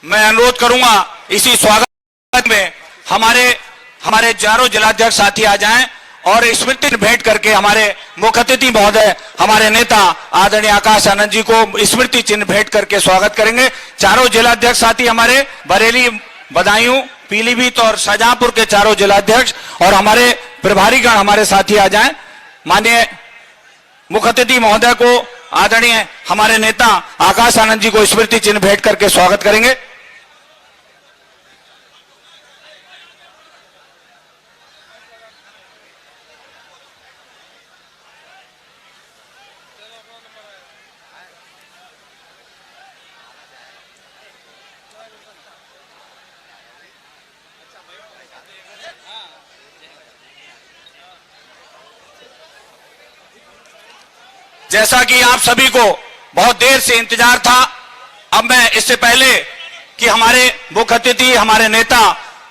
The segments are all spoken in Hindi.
मैं अनुरोध करूंगा इसी स्वागत में हमारे चारों जिलाध्यक्ष साथी आ जाएं और स्मृति भेंट करके हमारे मुख्य अतिथि महोदय हमारे नेता आदरणीय आकाश आनंद जी को स्मृति चिन्ह भेंट करके स्वागत करेंगे। चारों जिलाध्यक्ष साथी हमारे बरेली, बदायूं, पीलीभीत और शाहजहांपुर के चारों जिलाध्यक्ष और हमारे प्रभारीगण हमारे साथी आ जाएं। माननीय मुख्य अतिथि महोदय को आदरणीय हमारे नेता आकाश आनंद जी को स्मृति चिन्ह भेंट करके स्वागत करेंगे। जैसा कि आप सभी को बहुत देर से इंतजार था, अब मैं इससे पहले कि हमारे मुख्य अतिथि हमारे नेता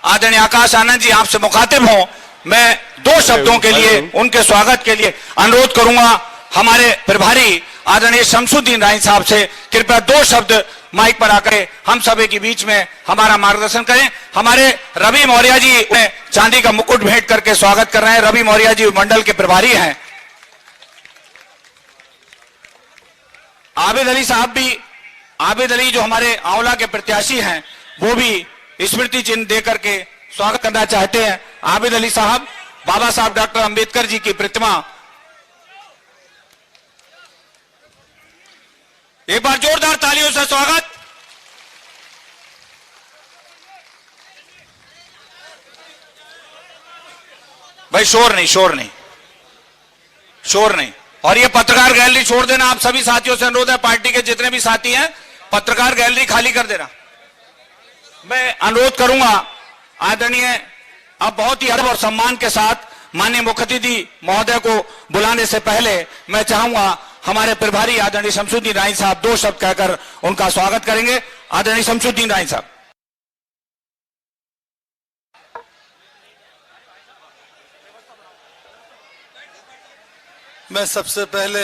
आदरणीय आकाश आनंद जी आपसे मुखातिब हों, मैं दो शब्दों के लिए उनके स्वागत के लिए अनुरोध करूंगा हमारे प्रभारी आदरणीय शमसुद्दीन राय साहब से कृपया दो शब्द माइक पर आकर हम सभी के बीच में हमारा मार्गदर्शन करें। हमारे रवि मौर्य जी चांदी का मुकुट भेंट करके स्वागत कर रहे हैं। रवि मौर्य जी मंडल के प्रभारी हैं। आबिद अली साहब भी, आबिद अली जो हमारे आंवला के प्रत्याशी हैं, वो भी स्मृति चिन्ह देकर के स्वागत करना चाहते हैं। आबिद अली साहब, बाबा साहब डॉक्टर अंबेडकर जी की प्रतिमा, एक बार जोरदार तालियों से स्वागत। भाई शोर नहीं, शोर नहीं, शोर नहीं। और ये पत्रकार गैलरी छोड़ देना। आप सभी साथियों से अनुरोध है, पार्टी के जितने भी साथी हैं, पत्रकार गैलरी खाली कर देना। मैं अनुरोध करूंगा आदरणीय, अब बहुत ही अदब और सम्मान के साथ माननीय मुख्य अतिथि महोदय को बुलाने से पहले मैं चाहूंगा हमारे प्रभारी आदरणीय शमसुद्दीन राय साहब दो शब्द कहकर उनका स्वागत करेंगे। आदरणीय शमसुद्दीन राय साहब। मैं सबसे पहले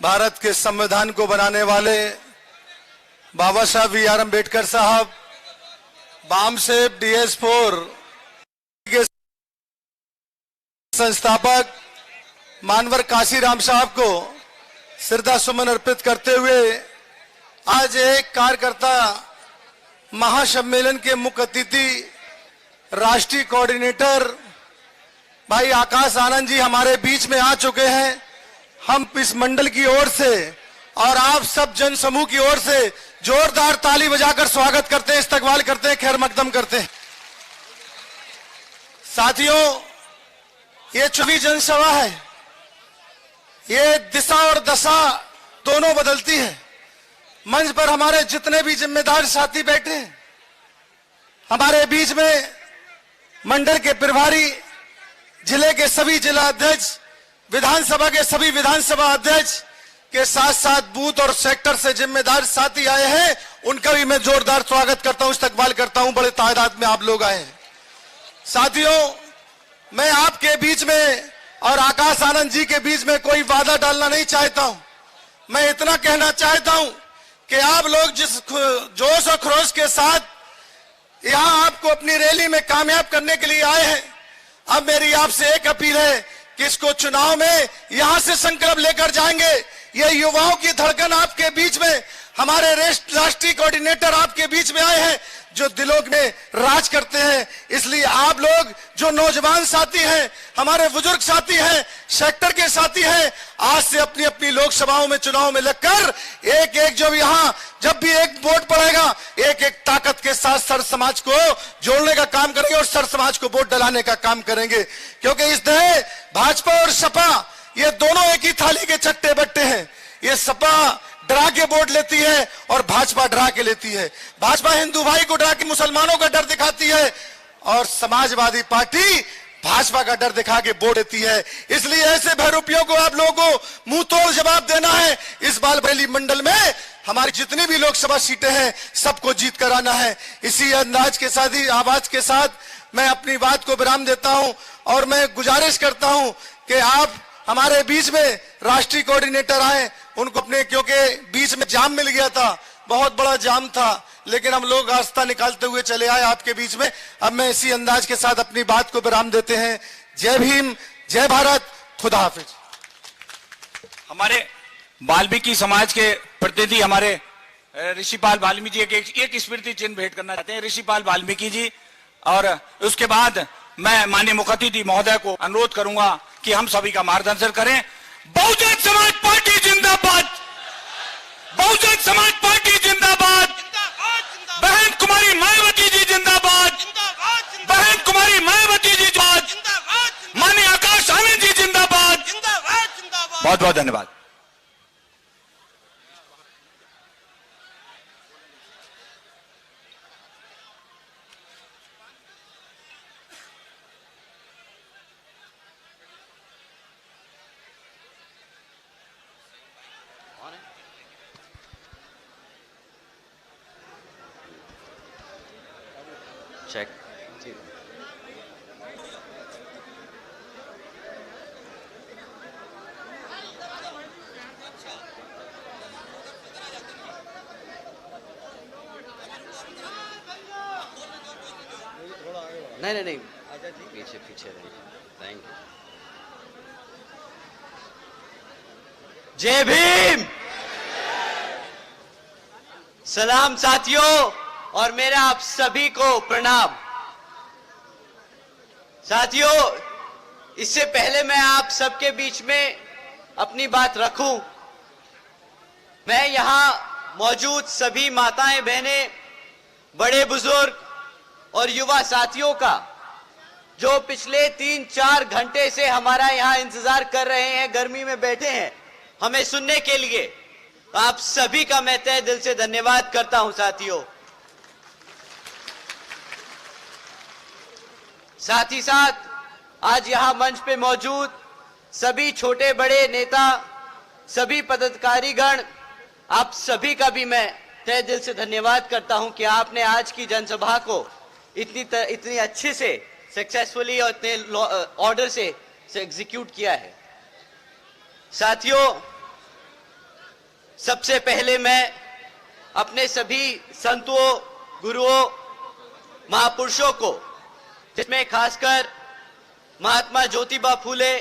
भारत के संविधान को बनाने वाले बाबा साहब बी.आर. अम्बेडकर साहब, बामसेफ DS4 के संस्थापक मानवर काशीराम साहब को श्रद्धा सुमन अर्पित करते हुए आज एक कार्यकर्ता महासम्मेलन के मुख्य अतिथि राष्ट्रीय कोऑर्डिनेटर भाई आकाश आनंद जी हमारे बीच में आ चुके हैं। हम इस मंडल की ओर से और आप सब जन समूह की ओर से जोरदार ताली बजाकर स्वागत करते हैं, इस्तकबाल करते हैं, खैर मकदम करते हैं। साथियों, ये चुनी जनसभा है, ये दिशा और दशा दोनों बदलती है। मंच पर हमारे जितने भी जिम्मेदार साथी बैठे हैं, हमारे बीच में मंडल के प्रभारी, जिले के सभी जिला अध्यक्ष, विधानसभा के सभी विधानसभा अध्यक्ष के साथ साथ बूथ और सेक्टर से जिम्मेदार साथी आए हैं, उनका भी मैं जोरदार स्वागत करता हूं, इस्तकबाल करता हूं। बड़े तादाद में आप लोग आए हैं। साथियों, मैं आपके बीच में और आकाश आनंद जी के बीच में कोई वादा डालना नहीं चाहता हूं। मैं इतना कहना चाहता हूं कि आप लोग जिस जोश और खरोश के साथ यहां आपको अपनी रैली में कामयाब करने के लिए आए हैं, अब मेरी आपसे एक अपील है कि इसको चुनाव में यहां से संकल्प लेकर जाएंगे। ये युवाओं की धड़कन आपके बीच में, हमारे राष्ट्रीय कोऑर्डिनेटर आपके बीच में आए हैं जो दिलों में राज करते हैं। इसलिए आप लोग जो नौजवान साथी हैं, हमारे बुजुर्ग साथी हैं, सेक्टर के साथी हैं, आज से अपनी अपनी लोकसभाओं में चुनाव में लगकर एक एक जो यहां जब भी एक वोट पड़ेगा, एक एक ताकत के साथ सर समाज को जोड़ने का काम करेंगे और सर समाज को वोट डलाने का काम करेंगे। क्योंकि इस देश भाजपा और सपा ये दोनों एक ही थाली के चट्टे बट्टे हैं। ये सपा डरा के वोट लेती है और भाजपा डरा के लेती है। भाजपा हिंदू भाई को डरा के मुसलमानों का डर दिखाती है और समाजवादी पार्टी भाजपा का डर दिखा के वोट देती है। इसलिए ऐसे बहरूपियों को आप लोगों को मुंह तोड़ जवाब देना है। इस बार बरेली मंडल में हमारी जितनी भी लोकसभा सीटें हैं, सबको जीत कर आना है। इसी अंदाज के साथ ही आवाज के साथ मैं अपनी बात को विराम देता हूं और मैं गुजारिश करता हूं कि आप हमारे बीच में राष्ट्रीय कोऑर्डिनेटर आए, उनको अपने, क्योंकि बीच में जाम मिल गया था, बहुत बड़ा जाम था, लेकिन हम लोग रास्ता निकालते हुए चले आए आपके बीच में। अब मैं इसी अंदाज के साथ अपनी बात को विराम देते हैं। जय भीम, जय भारत, खुदा हाफिज। हमारे वाल्मीकि समाज के प्रतिनिधि हमारे ऋषिपाल वाल्मीकि जी एक स्मृति चिन्ह भेंट करना चाहते हैं, ऋषिपाल वाल्मीकि जी। और उसके बाद मैं माननीय मुख्यातिथि महोदय को अनुरोध करूंगा कि हम सभी का मार्गदर्शन करें। बहुजन समाज पार्टी जिंदाबाद, बहुजन समाज पार्टी जिंदाबाद, बहन कुमारी मायावती जी जिंदाबाद, बहन कुमारी मायावती जी जिंदाबाद, माननीय आकाश आनंद जी जिंदाबाद। बहुत बहुत धन्यवाद। चेक। नहीं नहीं नहीं, पीछे पीछे रहिए। Thank you. जय भीम, सलाम साथियों, और मेरा आप सभी को प्रणाम। साथियों, इससे पहले मैं आप सबके बीच में अपनी बात रखूं, मैं यहां मौजूद सभी माताएं, बहनें, बड़े बुजुर्ग और युवा साथियों का, जो पिछले 3-4 घंटे से हमारा यहां इंतजार कर रहे हैं, गर्मी में बैठे हैं हमें सुनने के लिए, आप सभी का मैं तहे दिल से धन्यवाद करता हूं। साथियों, साथ ही साथ आज यहां मंच पे मौजूद सभी छोटे बड़े नेता, सभी पदाधिकारीगण, आप सभी का भी मैं तहे दिल से धन्यवाद करता हूं कि आपने आज की जनसभा को इतनी अच्छे से सक्सेसफुली और इतने ऑर्डर से एग्जीक्यूट किया है। साथियों, सबसे पहले मैं अपने सभी संतों, गुरुओं, महापुरुषों को, जिसमें खासकर महात्मा ज्योतिबा फूले,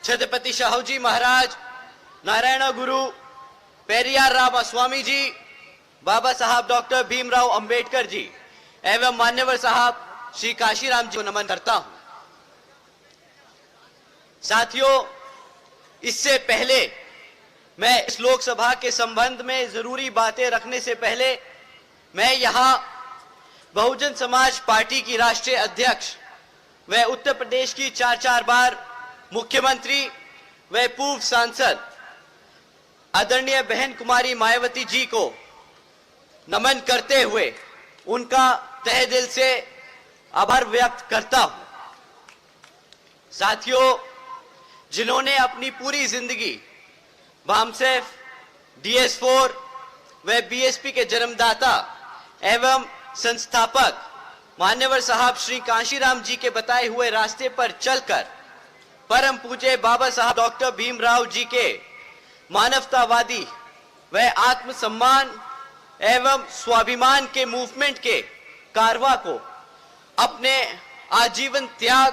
छत्रपति शाहूजी महाराज, नारायण गुरु, पेरियार रामा स्वामी जी, बाबा साहब डॉक्टर भीमराव अंबेडकर जी एवं मान्यवर साहब श्री काशीराम जी को नमन करता हूं। साथियों, इससे पहले मैं इस लोकसभा के संबंध में जरूरी बातें रखने से पहले मैं यहां बहुजन समाज पार्टी की राष्ट्रीय अध्यक्ष व उत्तर प्रदेश की 4 बार मुख्यमंत्री व पूर्व सांसद आदरणीय बहन कुमारी मायावती जी को नमन करते हुए उनका तहे दिल से आभार व्यक्त करता हूं। साथियों, जिन्होंने अपनी पूरी जिंदगी बामसेफ, DS4 व बीएसपी के जन्मदाता एवं संस्थापक मान्यवर साहब श्री काशीराम जी के बताए हुए रास्ते पर चलकर परम पूज्य बाबा साहब डॉक्टर भीमराव जी के मानवतावादी व आत्मसम्मान एवं स्वाभिमान के मूवमेंट के कारवा को अपने आजीवन त्याग,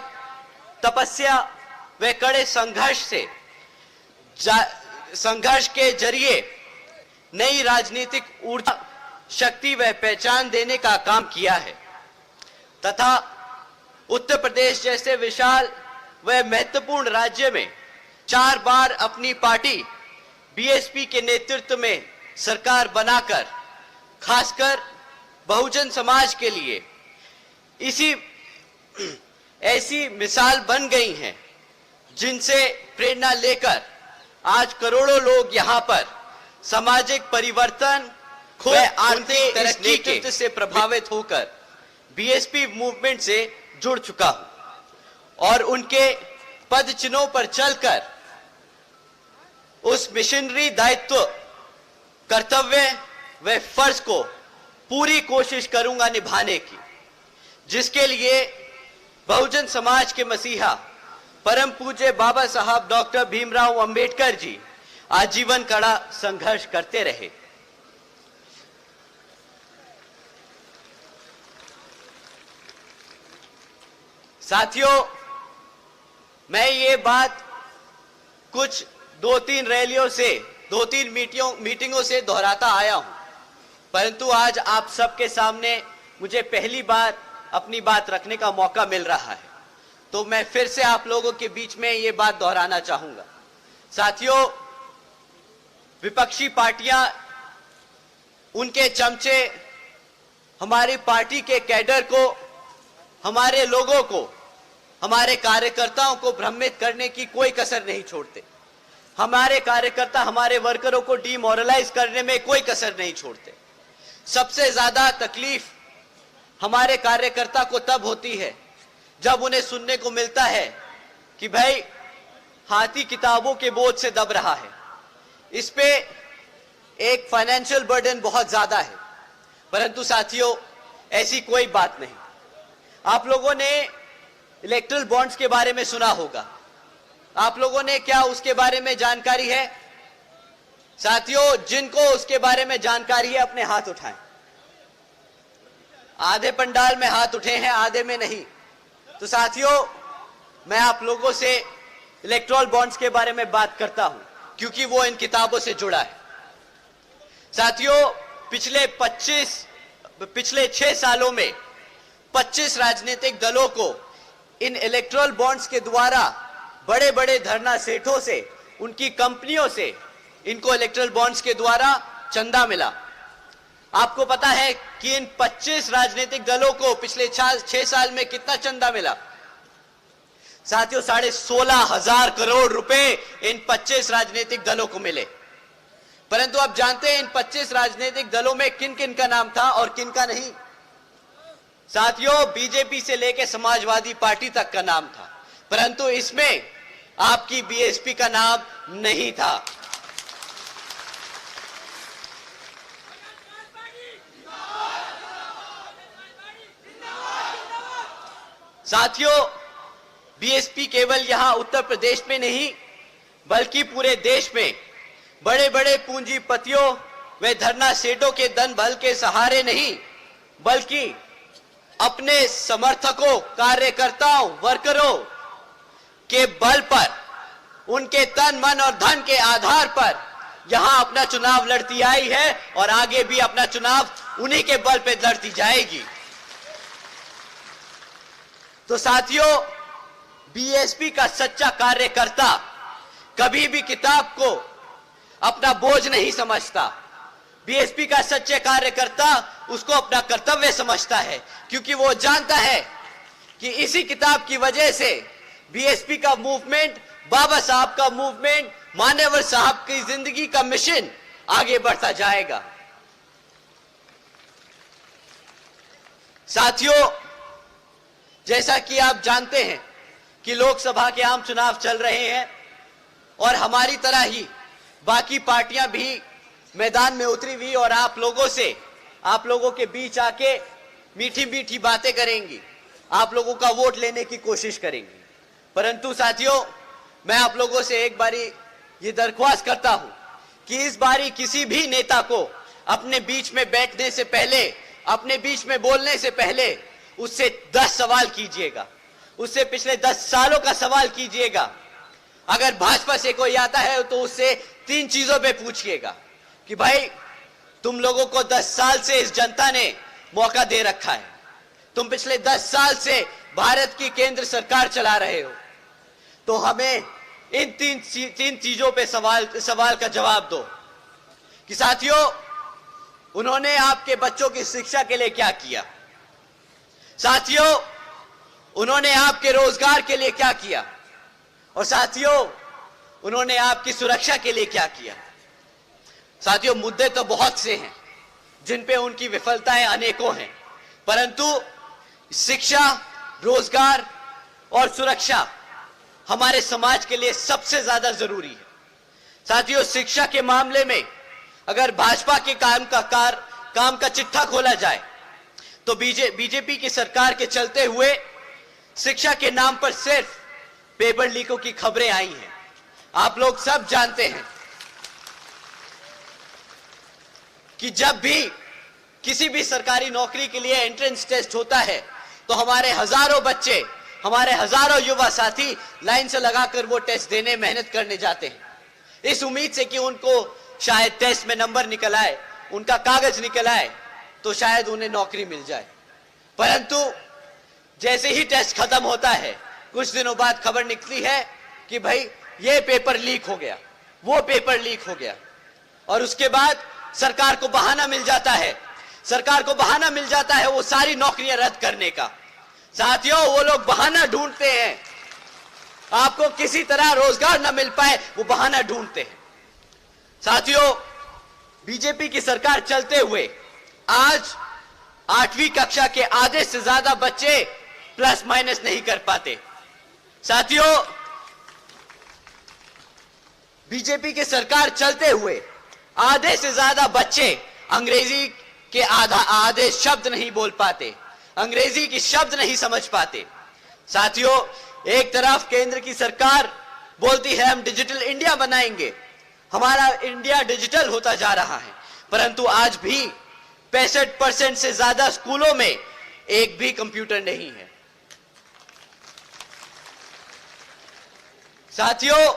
तपस्या व कड़े संघर्ष के जरिए नई राजनीतिक ऊर्जा, शक्ति व पहचान देने का काम किया है तथा उत्तर प्रदेश जैसे विशाल व महत्वपूर्ण राज्य में 4 बार अपनी पार्टी बीएसपी के नेतृत्व में सरकार बनाकर खासकर बहुजन समाज के लिए ऐसी मिसाल बन गई हैं, जिनसे प्रेरणा लेकर आज करोड़ों लोग यहां पर सामाजिक परिवर्तन व आर्थिक तरक्की से प्रभावित होकर बीएसपी मूवमेंट से जुड़ चुका हूं और उनके पद चिन्हों पर चलकर उस मिशनरी दायित्व, कर्तव्य व फर्ज को पूरी कोशिश करूंगा निभाने की, जिसके लिए बहुजन समाज के मसीहा परम पूज्य बाबा साहब डॉक्टर भीमराव अंबेडकर जी आजीवन कड़ा संघर्ष करते रहे। साथियों, मैं ये बात कुछ 2-3 रैलियों से 2-3 मीटिंगों से दोहराता आया हूं, परंतु आज आप सबके सामने मुझे पहली बार अपनी बात रखने का मौका मिल रहा है, तो मैं फिर से आप लोगों के बीच में ये बात दोहराना चाहूंगा। साथियों, विपक्षी पार्टियां, उनके चमचे हमारी पार्टी के कैडर को, हमारे लोगों को, हमारे कार्यकर्ताओं को भ्रमित करने की कोई कसर नहीं छोड़ते। हमारे कार्यकर्ता, हमारे वर्करों को डिमोरलाइज करने में कोई कसर नहीं छोड़ते। सबसे ज्यादा तकलीफ हमारे कार्यकर्ता को तब होती है जब उन्हें सुनने को मिलता है कि भाई हाथी किताबों के बोझ से दब रहा है, इस पे एक फाइनेंशियल बर्डन बहुत ज्यादा है। परंतु साथियों, ऐसी कोई बात नहीं। आप लोगों ने इलेक्ट्रल बॉन्ड्स के बारे में सुना होगा, आप लोगों ने क्या उसके बारे में जानकारी है? साथियों, जिनको उसके बारे में जानकारी है अपने हाथ उठाएं। आधे पंडाल में हाथ उठे हैं, आधे में नहीं। तो साथियों, मैं आप लोगों से इलेक्ट्रल बॉन्ड्स के बारे में बात करता हूं, क्योंकि वो इन किताबों से जुड़ा है। साथियों, पिछले 6 सालों में 25 राजनीतिक दलों को इन इलेक्ट्रल बॉन्ड्स के द्वारा बड़े बड़े धरना सेठों से, उनकी कंपनियों से इनको इलेक्ट्रल बॉन्ड्स के द्वारा चंदा मिला। आपको पता है कि इन 25 राजनीतिक दलों को पिछले 6 साल में कितना चंदा मिला? साथियों, 16,500 करोड़ रुपए इन 25 राजनीतिक दलों को मिले। परंतु आप जानते हैं इन 25 राजनीतिक दलों में किन किन का नाम था और किन का नहीं? साथियों, बीजेपी से लेकर समाजवादी पार्टी तक का नाम था, परंतु इसमें आपकी बीएसपी का नाम नहीं था। साथियों, बीएसपी केवल यहां उत्तर प्रदेश में नहीं बल्कि पूरे देश में बड़े बड़े पूंजीपतियों व धरना सेठों के धन बल के सहारे नहीं, बल्कि अपने समर्थकों, कार्यकर्ताओं, वर्करों के बल पर, उनके तन मन और धन के आधार पर यहां अपना चुनाव लड़ती आई है और आगे भी अपना चुनाव उन्हीं के बल पे लड़ती जाएगी। तो साथियों, बीएसपी का सच्चा कार्यकर्ता कभी भी किताब को अपना बोझ नहीं समझता। बीएसपी का सच्चे कार्यकर्ता उसको अपना कर्तव्य समझता है, क्योंकि वो जानता है कि इसी किताब की वजह से बीएसपी का मूवमेंट, बाबा साहब का मूवमेंट, मान्यवर साहब की जिंदगी का मिशन आगे बढ़ता जाएगा। साथियों, जैसा कि आप जानते हैं कि लोकसभा के आम चुनाव चल रहे हैं और हमारी तरह ही बाकी पार्टियां भी मैदान में उतरी हुई और आप लोगों के बीच आके मीठी मीठी बातें करेंगी, आप लोगों का वोट लेने की कोशिश करेंगी। परंतु साथियों, मैं आप लोगों से एक बारी ये दरख्वास्त करता हूं कि इस बारी किसी भी नेता को अपने बीच में बैठने से पहले, अपने बीच में बोलने से पहले उससे 10 सवाल कीजिएगा, उससे पिछले 10 सालों का सवाल कीजिएगा। अगर भाजपा से कोई आता है तो उससे 3 चीजों पे पूछिएगा कि भाई तुम लोगों को 10 साल से इस जनता ने मौका दे रखा है, तुम पिछले 10 साल से भारत की केंद्र सरकार चला रहे हो, तो हमें इन 3 चीजों पे सवाल का जवाब दो कि साथियों, उन्होंने आपके बच्चों की शिक्षा के लिए क्या किया? साथियों, उन्होंने आपके रोजगार के लिए क्या किया? और साथियों, उन्होंने आपकी सुरक्षा के लिए क्या किया? साथियों, मुद्दे तो बहुत से हैं जिन पे उनकी विफलताएं अनेकों हैं, परंतु शिक्षा, रोजगार और सुरक्षा हमारे समाज के लिए सबसे ज्यादा जरूरी है। साथियों, शिक्षा के मामले में अगर भाजपा के काम का चिट्ठा खोला जाए तो बीजेपी की सरकार के चलते हुए शिक्षा के नाम पर सिर्फ पेपर लीकों की खबरें आई हैं। आप लोग सब जानते हैं कि जब भी किसी भी सरकारी नौकरी के लिए एंट्रेंस टेस्ट होता है तो हमारे हजारों बच्चे, हमारे हजारों युवा साथी लाइन से लगाकर वो टेस्ट देने मेहनत करने जाते हैं, इस उम्मीद से कि उनको शायद टेस्ट में नंबर निकल आए, उनका कागज निकल आए, तो शायद उन्हें नौकरी मिल जाए। परंतु जैसे ही टेस्ट खत्म होता है, कुछ दिनों बाद खबर निकली है कि भाई ये पेपर लीक हो गया, वो पेपर लीक हो गया, और उसके बाद सरकार को बहाना मिल जाता है, सरकार को बहाना मिल जाता है वो सारी नौकरियां रद्द करने का। साथियों, वो लोग बहाना ढूंढते हैं, आपको किसी तरह रोजगार ना मिल पाए वो बहाना ढूंढते हैं। साथियों, बीजेपी की सरकार चलते हुए आज 8वीं कक्षा के आधे से ज्यादा बच्चे प्लस माइनस नहीं कर पाते। साथियों, बीजेपी की सरकार चलते हुए आधे से ज्यादा बच्चे अंग्रेजी के आधे शब्द नहीं बोल पाते, अंग्रेजी की शब्द नहीं समझ पाते। साथियों, एक तरफ केंद्र की सरकार बोलती है हम डिजिटल इंडिया बनाएंगे, हमारा इंडिया डिजिटल होता जा रहा है, परंतु आज भी 65% से ज्यादा स्कूलों में एक भी कंप्यूटर नहीं है। साथियों,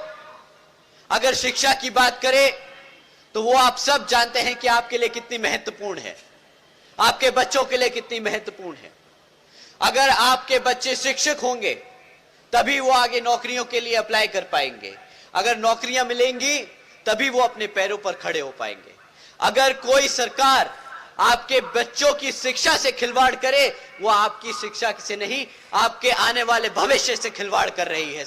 अगर शिक्षा की बात करें तो वो आप सब जानते हैं कि आपके लिए कितनी महत्वपूर्ण है, आपके बच्चों के लिए कितनी महत्वपूर्ण है। अगर आपके बच्चे शिक्षक होंगे तभी वो आगे नौकरियों के लिए अप्लाई कर पाएंगे, अगर नौकरियां मिलेंगी तभी वो अपने पैरों पर खड़े हो पाएंगे। अगर कोई सरकार आपके बच्चों की शिक्षा से खिलवाड़ करे, वो आपकी शिक्षा से नहीं, आपके आने वाले भविष्य से खिलवाड़ कर रही है।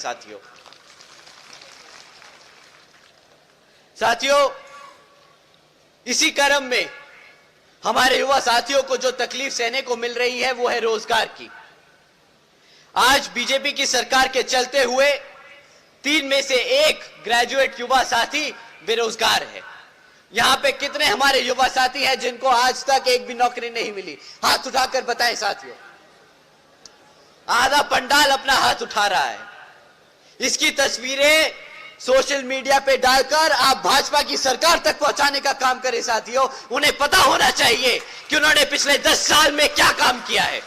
साथियों, इसी क्रम में हमारे युवा साथियों को जो तकलीफ सहने को मिल रही है वो है रोजगार की। आज बीजेपी की सरकार के चलते हुए 3 में से 1 ग्रेजुएट युवा साथी बेरोजगार है। यहां पे कितने हमारे युवा साथी हैं जिनको आज तक एक भी नौकरी नहीं मिली? हाथ उठाकर बताएं साथियों। आधा पंडाल अपना हाथ उठा रहा है। इसकी तस्वीरें सोशल मीडिया पे डालकर आप भाजपा की सरकार तक पहुंचाने का काम करें। साथियों, उन्हें पता होना चाहिए कि उन्होंने पिछले 10 साल में क्या काम किया है।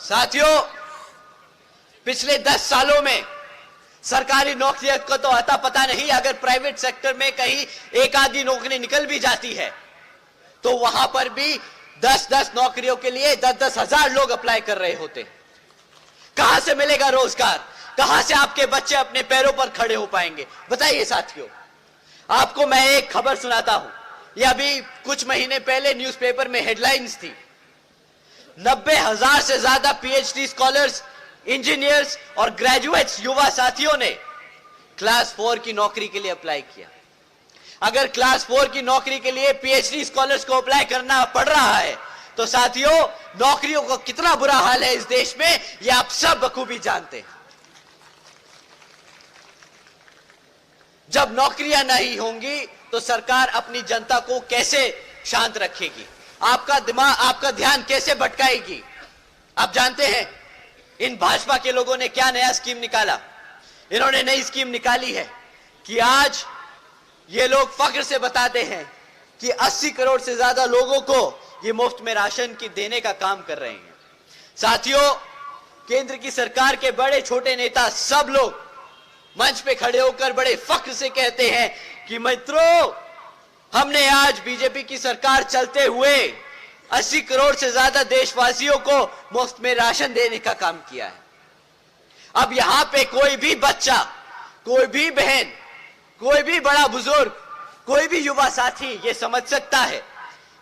साथियों, पिछले 10 सालों में सरकारी नौकरियों को तो आता पता नहीं, अगर प्राइवेट सेक्टर में कहीं एक आधी नौकरी निकल भी जाती है तो वहां पर भी 10-10 नौकरियों के लिए 10-10 हजार लोग अप्लाई कर रहे होते। कहां से मिलेगा रोजगार? कहां से आपके बच्चे अपने पैरों पर खड़े हो पाएंगे? बताइए साथियों। आपको मैं एक खबर सुनाता हूं, यह अभी कुछ महीने पहले न्यूज़पेपर में हेडलाइंस थी। 90,000 से ज्यादा पीएचडी स्कॉलर्स, इंजीनियर्स और ग्रेजुएट्स युवा साथियों ने क्लास 4 की नौकरी के लिए अप्लाई किया। अगर क्लास 4 की नौकरी के लिए पीएचडी स्कॉलर्स को अप्लाई करना पड़ रहा है तो साथियों, नौकरियों का कितना बुरा हाल है इस देश में, यह आप सब बखूबी जानते हैं। जब नौकरियां नहीं होंगी तो सरकार अपनी जनता को कैसे शांत रखेगी? आपका दिमाग, आपका ध्यान कैसे भटकाएगी? आप जानते हैं इन भाजपा के लोगों ने क्या नया स्कीम निकाला? इन्होंने नई स्कीम निकाली है कि आज ये लोग फख्र से बताते हैं कि 80 करोड़ से ज्यादा लोगों को ये मुफ्त में राशन की देने का काम कर रहे हैं। साथियों, केंद्र की सरकार के बड़े छोटे नेता सब लोग मंच पे खड़े होकर बड़े फख्र से कहते हैं कि मित्रों, हमने आज बीजेपी की सरकार चलते हुए 80 करोड़ से ज्यादा देशवासियों को मुफ्त में राशन देने का काम किया है। अब यहां पे कोई भी बच्चा, कोई भी बहन, कोई भी बड़ा बुजुर्ग, कोई भी युवा साथी ये समझ सकता है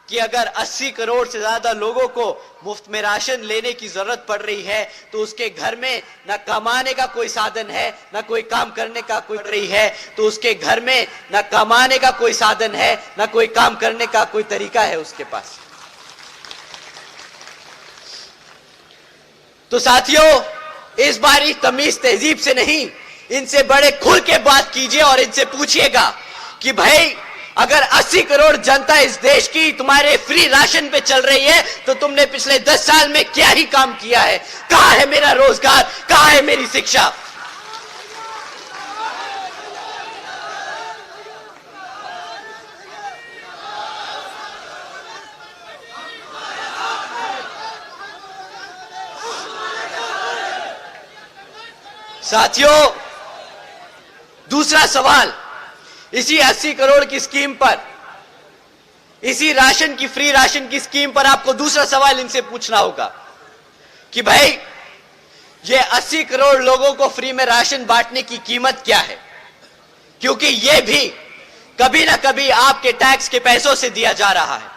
कि अगर 80 करोड़ से ज्यादा लोगों को मुफ्त में राशन लेने की जरूरत पड़ रही है तो उसके घर में न कमाने का कोई साधन है, न कोई काम करने का कोई रही है, तो उसके घर में न कमाने का कोई साधन है, न कोई काम करने का कोई तरीका है उसके पास। तो साथियों, इस बारी तमीज तहजीब से नहीं, इनसे बड़े खुल के बात कीजिए और इनसे पूछिएगा कि भाई, अगर 80 करोड़ जनता इस देश की तुम्हारे फ्री राशन पे चल रही है तो तुमने पिछले 10 साल में क्या ही काम किया है? कहां है मेरा रोजगार? कहां है मेरी शिक्षा? साथियों, दूसरा सवाल, इसी 80 करोड़ की स्कीम पर, इसी राशन की, फ्री राशन की स्कीम पर आपको दूसरा सवाल इनसे पूछना होगा कि भाई ये 80 करोड़ लोगों को फ्री में राशन बांटने की कीमत क्या है? क्योंकि ये भी कभी ना कभी आपके टैक्स के पैसों से दिया जा रहा है।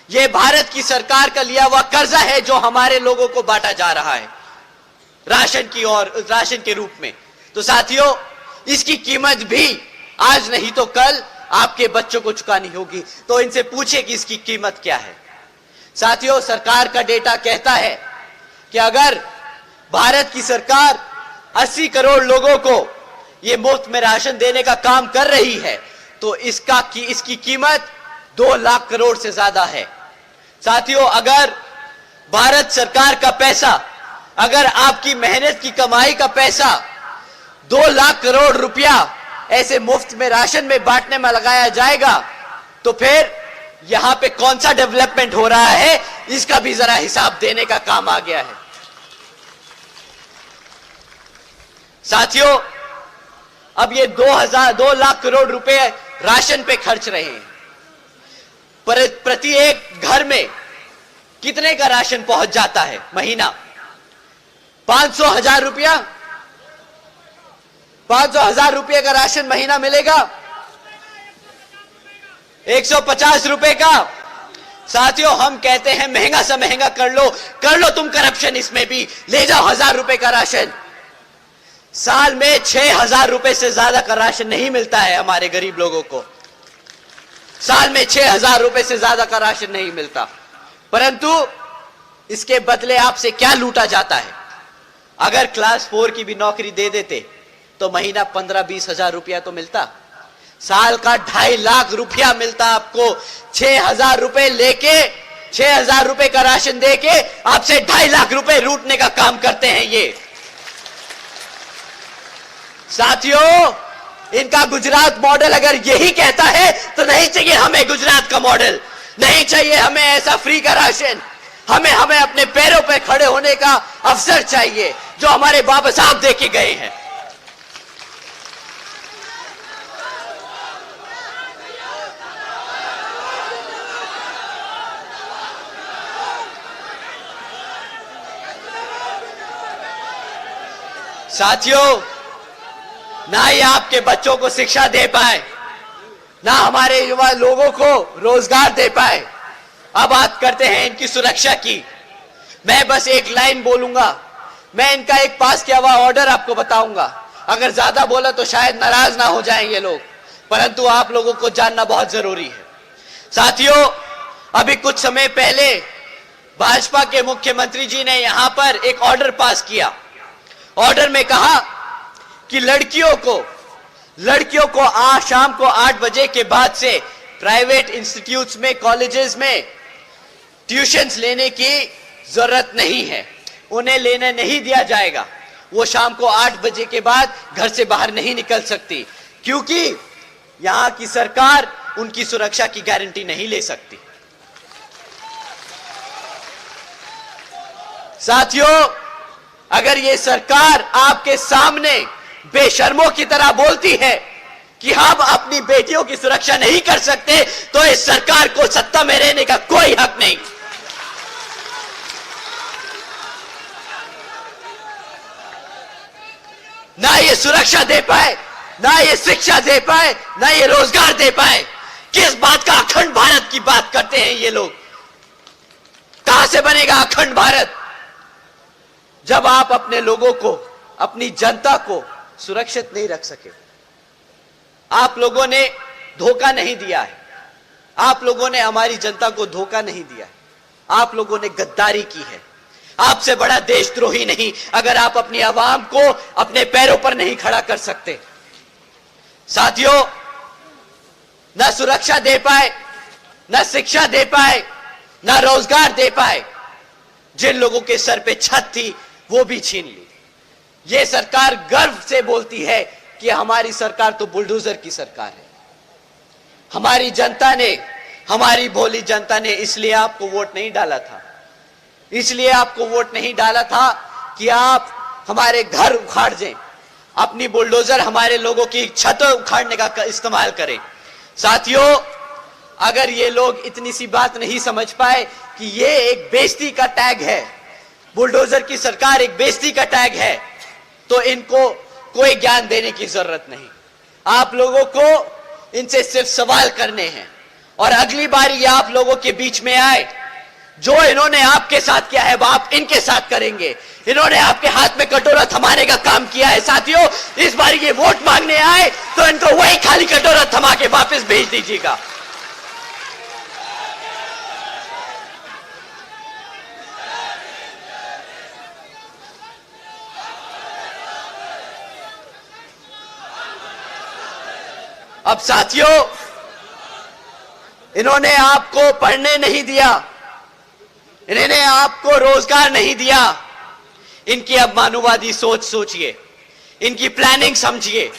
ये भारत की सरकार का लिया हुआ कर्जा है जो हमारे लोगों को बांटा जा रहा है राशन की और राशन के रूप में। तो साथियों, इसकी कीमत भी आज नहीं तो कल आपके बच्चों को चुकानी होगी। तो इनसे पूछे कि इसकी कीमत क्या है। साथियों, सरकार का डेटा कहता है कि अगर भारत की सरकार 80 करोड़ लोगों को ये मुफ्त में राशन देने का काम कर रही है तो इसकी कीमत 2 लाख करोड़ से ज्यादा है। साथियों, अगर भारत सरकार का पैसा, अगर आपकी मेहनत की कमाई का पैसा 2 लाख करोड़ रुपया ऐसे मुफ्त में राशन में बांटने में लगाया जाएगा तो फिर यहां पे कौन सा डेवलपमेंट हो रहा है, इसका भी जरा हिसाब देने का काम आ गया है। साथियों, अब ये 2 लाख करोड़ रुपए राशन पे खर्च रहे हैं। प्रति एक घर में कितने का राशन पहुंच जाता है महीना? 500,000 रुपया, 500,000 रुपये का राशन महीना मिलेगा, 150 रुपए का। साथियों, हम कहते हैं महंगा से महंगा कर लो तुम करप्शन, इसमें भी ले जाओ 1000 रुपए का राशन। साल में 6,000 रुपए से ज्यादा का राशन नहीं मिलता है हमारे गरीब लोगों को। साल में 6,000 रुपए से ज्यादा का राशन नहीं मिलता, परंतु इसके बदले आपसे क्या लूटा जाता है? अगर क्लास 4 की भी नौकरी दे देते तो महीना 15-20 हजार रुपया तो मिलता। साल का 2.5 लाख रुपया मिलता आपको। 6,000 रुपए लेके, 6,000 रुपए का राशन देके आपसे 2.5 लाख रुपए लूटने का काम करते हैं ये। साथियों, इनका गुजरात मॉडल अगर यही कहता है तो नहीं चाहिए हमें गुजरात का मॉडल, नहीं चाहिए हमें ऐसा फ्री का राशन। हमें अपने पैरों पे खड़े होने का अवसर चाहिए जो हमारे बाबा साहब दे के गए हैं। साथियों, ना ही आपके बच्चों को शिक्षा दे पाए, ना हमारे युवा लोगों को रोजगार दे पाए। अब बात करते हैं इनकी सुरक्षा की। मैं बस एक लाइन बोलूंगा, मैं इनका एक पास किया हुआ ऑर्डर आपको बताऊंगा। अगर ज्यादा बोला तो शायद नाराज ना हो जाएं ये लोग, परंतु आप लोगों को जानना बहुत जरूरी है। साथियों, अभी कुछ समय पहले भाजपा के मुख्यमंत्री जी ने यहां पर एक ऑर्डर पास किया। ऑर्डर में कहा कि लड़कियों को आज शाम को 8 बजे के बाद से प्राइवेट इंस्टीट्यूट्स में, कॉलेजेस में ट्यूशंस लेने की जरूरत नहीं है, उन्हें लेने नहीं दिया जाएगा। वो शाम को 8 बजे के बाद घर से बाहर नहीं निकल सकती, क्योंकि यहां की सरकार उनकी सुरक्षा की गारंटी नहीं ले सकती। साथियों, अगर ये सरकार आपके सामने बेशर्मों की तरह बोलती है कि हम अपनी बेटियों की सुरक्षा नहीं कर सकते, तो इस सरकार को सत्ता में रहने का कोई हक नहीं। ना ये सुरक्षा दे पाए, ना ये शिक्षा दे पाए, ना ये रोजगार दे पाए। किस बात का अखंड भारत की बात करते हैं ये लोग? कहां से बनेगा अखंड भारत जब आप अपने लोगों को, अपनी जनता को सुरक्षित नहीं रख सके? आप लोगों ने धोखा नहीं दिया है, आप लोगों ने हमारी जनता को धोखा नहीं दिया है, आप लोगों ने गद्दारी की है। आपसे बड़ा देशद्रोही नहीं अगर आप अपनी आवाम को अपने पैरों पर नहीं खड़ा कर सकते। साथियों, ना सुरक्षा दे पाए, ना शिक्षा दे पाए, ना रोजगार दे पाए। जिन लोगों के सर पे छत थी वो भी छीन ली। ये सरकार गर्व से बोलती है कि हमारी सरकार तो बुलडोजर की सरकार है। हमारी जनता ने, हमारी भोली जनता ने इसलिए आपको वोट नहीं डाला था, इसलिए आपको वोट नहीं डाला था कि आप हमारे घर उखाड़ दें, अपनी बुलडोजर हमारे लोगों की छत उखाड़ने का इस्तेमाल करें। साथियों, अगर ये लोग इतनी सी बात नहीं समझ पाए कि ये एक बेइज्जती का टैग है, बुलडोजर की सरकार एक बेइज्जती का टैग है, तो इनको कोई ज्ञान देने की जरूरत नहीं। आप लोगों को इनसे सिर्फ सवाल करने हैं, और अगली बार ये आप लोगों के बीच में आए, जो इन्होंने आपके साथ किया है वो आप इनके साथ करेंगे। इन्होंने आपके हाथ में कटोरा थमाने का काम किया है। साथियों, इस बार ये वोट मांगने आए तो इनको वही खाली कटोरा थमा के वापस भेज दीजिएगा। अब साथियों, इन्होंने आपको पढ़ने नहीं दिया, इन्होंने आपको रोजगार नहीं दिया। इनकी अब मानववादी सोच सोचिए, इनकी प्लानिंग समझिए।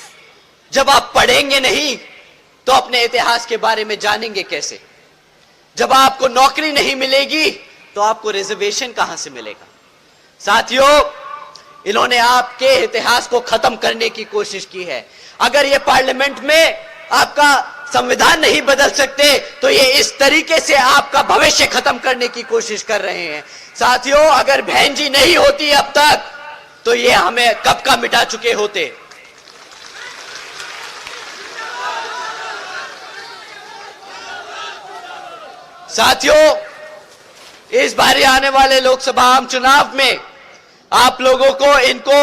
जब आप पढ़ेंगे नहीं तो अपने इतिहास के बारे में जानेंगे कैसे? जब आपको नौकरी नहीं मिलेगी तो आपको रिजर्वेशन कहां से मिलेगा? साथियों, इन्होंने आपके इतिहास को खत्म करने की कोशिश की है। अगर ये पार्लियामेंट में आपका संविधान नहीं बदल सकते तो ये इस तरीके से आपका भविष्य खत्म करने की कोशिश कर रहे हैं। साथियों, अगर बहन जी नहीं होती अब तक तो ये हमें कब का मिटा चुके होते। साथियों, इस बार आने वाले लोकसभा आम चुनाव में आप लोगों को इनको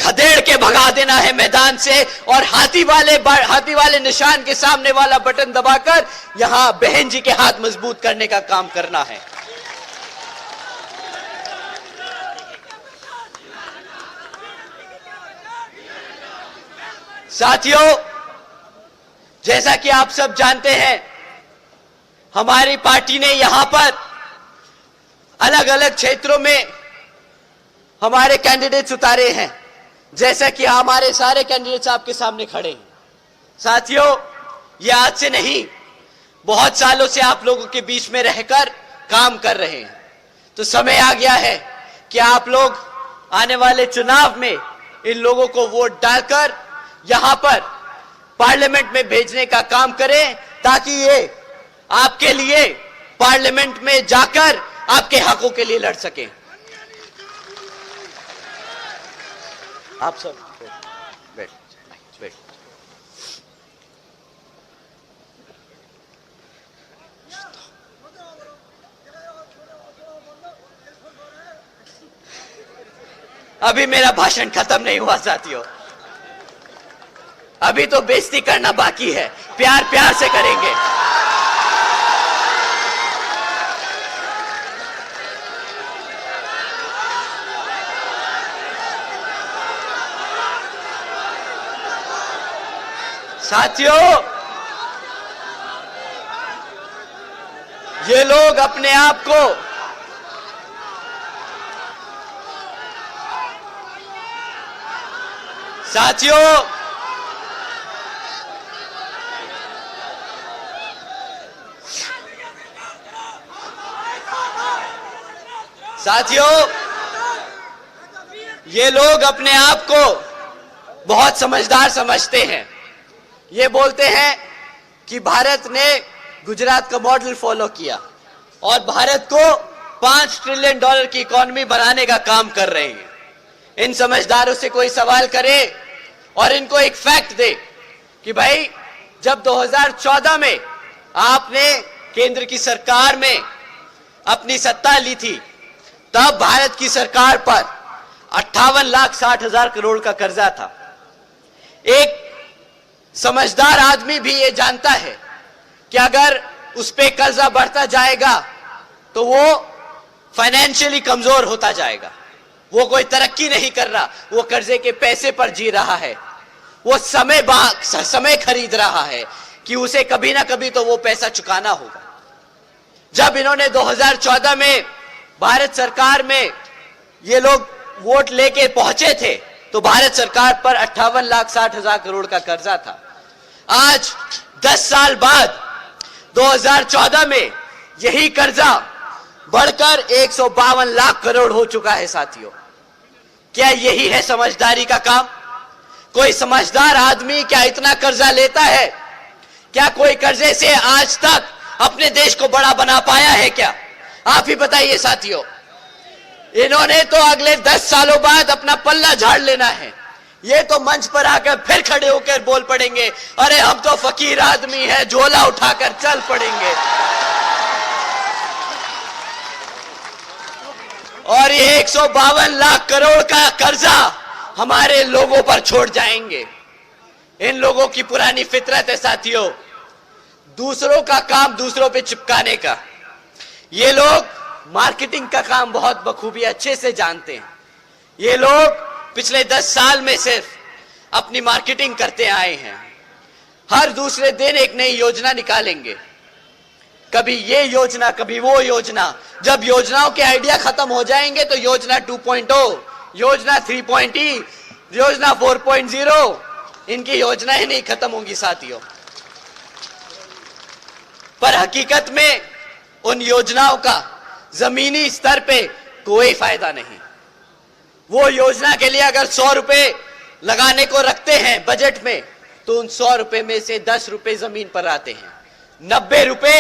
खदेड़ के भगा देना है मैदान से, और हाथी वाले निशान के सामने वाला बटन दबाकर यहां बहन जी के हाथ मजबूत करने का काम करना है। साथियों, जैसा कि आप सब जानते हैं, हमारी पार्टी ने यहां पर अलग अलग क्षेत्रों में हमारे कैंडिडेट्स उतारे हैं, जैसा कि हमारे सारे कैंडिडेट्स आपके सामने खड़े हैं। साथियों, ये आज से नहीं, बहुत सालों से आप लोगों के बीच में रहकर काम कर रहे हैं। तो समय आ गया है कि आप लोग आने वाले चुनाव में इन लोगों को वोट डालकर यहां पर पार्लियामेंट में भेजने का काम करें, ताकि ये आपके लिए पार्लियामेंट में जाकर आपके हकों के लिए लड़ सकें। आप सब बैठ। अभी मेरा भाषण खत्म नहीं हुआ साथियों, अभी तो बेइज्जती करना बाकी है, प्यार प्यार से करेंगे। साथियों, ये लोग अपने आप को ये लोग अपने आप को बहुत समझदार समझते हैं। ये बोलते हैं कि भारत ने गुजरात का मॉडल फॉलो किया और भारत को $5 ट्रिलियन की इकोनॉमी बनाने का काम कर रहे हैं। इन समझदारों से कोई सवाल करे और इनको एक फैक्ट दे कि भाई, जब 2014 में आपने केंद्र की सरकार में अपनी सत्ता ली थी, तब भारत की सरकार पर 58,60,000 करोड़ का कर्जा था। एक समझदार आदमी भी ये जानता है कि अगर उस पे कर्जा बढ़ता जाएगा तो वो फाइनेंशियली कमजोर होता जाएगा। वो कोई तरक्की नहीं कर रहा, वो कर्जे के पैसे पर जी रहा है, वो समय खरीद रहा है कि उसे कभी ना कभी तो वो पैसा चुकाना होगा। जब इन्होंने 2014 में भारत सरकार में ये लोग वोट लेके पहुंचे थे तो भारत सरकार पर 58,60,000 करोड़ का कर्जा था। आज 10 साल बाद 2014 में यही कर्जा बढ़कर 152 लाख करोड़ हो चुका है। साथियों, क्या यही है समझदारी का काम? कोई समझदार आदमी क्या इतना कर्जा लेता है? क्या कोई कर्जे से आज तक अपने देश को बड़ा बना पाया है क्या? आप ही बताइए साथियों। इन्होंने तो अगले 10 सालों बाद अपना पल्ला झाड़ लेना है। ये तो मंच पर आकर फिर खड़े होकर बोल पड़ेंगे, अरे हम तो फकीर आदमी है, झोला उठाकर चल पड़ेंगे। और ये 152 लाख करोड़ का कर्जा हमारे लोगों पर छोड़ जाएंगे। इन लोगों की पुरानी फितरत है साथियों, दूसरों का काम दूसरों पे चिपकाने का। ये लोग मार्केटिंग का काम बहुत बखूबी अच्छे से जानते हैं। ये लोग पिछले 10 साल में सिर्फ अपनी मार्केटिंग करते आए हैं। हर दूसरे दिन एक नई योजना निकालेंगे, कभी ये योजना कभी वो योजना। जब योजनाओं के आइडिया खत्म हो जाएंगे तो योजना 2.0, योजना 3.0, योजना 4.0, इनकी योजनाएं नहीं खत्म होंगी साथियों। पर हकीकत में उन योजनाओं का जमीनी स्तर पे कोई फायदा नहीं। वो योजना के लिए अगर 100 रुपए लगाने को रखते हैं बजट में, तो उन 100 रुपए में से 10 रुपए जमीन पर आते हैं। 90 रुपए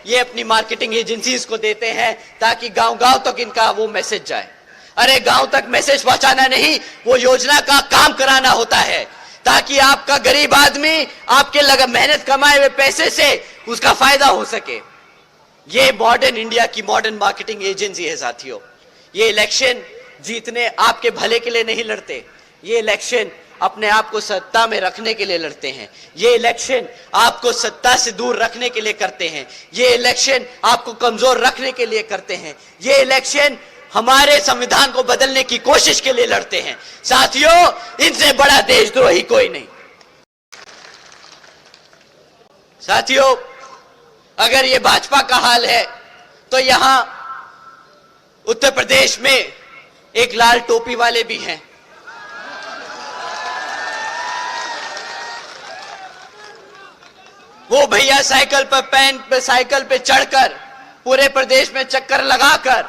ये अपनी मार्केटिंग एजेंसीज को देते हैं ताकि गांव-गांव तक इनका वो मैसेज जाए। अरे गांव तक मैसेज पहुंचाना नहीं, वो योजना का काम कराना होता है ताकि आपका गरीब आदमी आपके लगा मेहनत कमाए हुए पैसे से उसका फायदा हो सके। ये मॉडर्न इंडिया की मॉडर्न मार्केटिंग एजेंसी है साथियों। ये इलेक्शन जीतने आपके भले के लिए नहीं लड़ते, ये इलेक्शन अपने आप को सत्ता में रखने के लिए लड़ते हैं। ये इलेक्शन आपको सत्ता से दूर रखने के लिए करते हैं। ये इलेक्शन आपको कमजोर रखने के लिए करते हैं। ये इलेक्शन हमारे संविधान को बदलने की कोशिश के लिए लड़ते हैं। साथियों, इनसे बड़ा देशद्रोही कोई नहीं। साथियों, अगर ये भाजपा का हाल है तो यहां उत्तर प्रदेश में एक लाल टोपी वाले भी हैं। वो भैया साइकिल पे चढ़कर पूरे प्रदेश में चक्कर लगाकर